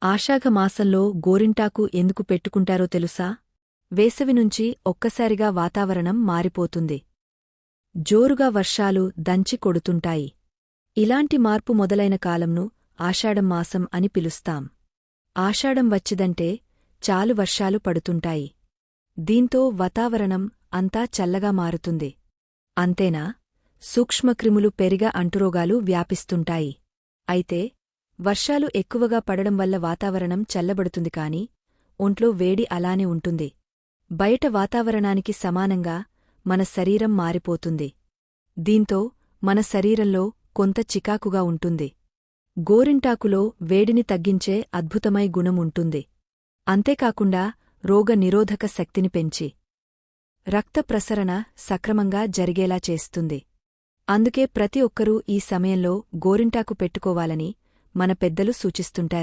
ఆషాఢమాసంలో గోరింటాకు ఎందుకు పెట్టుకుంటారో తెలుసా? వేసవి నుంచి ఒక్కసారిగా వాతావరణం మారిపోతుంది. జోరుగా వర్షాలు దంచి కొడుతుంటాయి. ఇలాంటి మార్పు మొదలైన కాలంను ఆషాఢం మాసం అని పిలుస్తాం. ఆషాఢం వచ్చిదంటే చాలు వర్షాలు పడుతుంటాయి. దీంతో వాతావరణం అంతా చల్లగా మారుతుంది. అంతేనా, సూక్ష్మక్రిములు పెరిగా అంటురోగాలు వ్యాపిస్తుంటాయి. అయితే వర్షాలు ఎక్కువగా పడడం వల్ల వాతావరణం చల్లబడుతుంది కాని ఒంట్లో వేడి అలానే ఉంటుంది. బయట వాతావరణానికి సమానంగా మన శరీరం మారిపోతుంది. దీంతో మన శరీరంలో కొంత చికాకుగా ఉంటుంది. గోరింటాకులో వేడిని తగ్గించే అద్భుతమై గుణం ఉంటుంది. అంతేకాకుండా రోగ నిరోధక శక్తిని పెంచి రక్త ప్రసరణ సక్రమంగా జరిగేలా చేస్తుంది. అందుకే ప్రతి ఒక్కరూ ఈ సమయంలో గోరింటాకు పెట్టుకోవాలని మన పెద్దలు సూచిస్తుంటారు.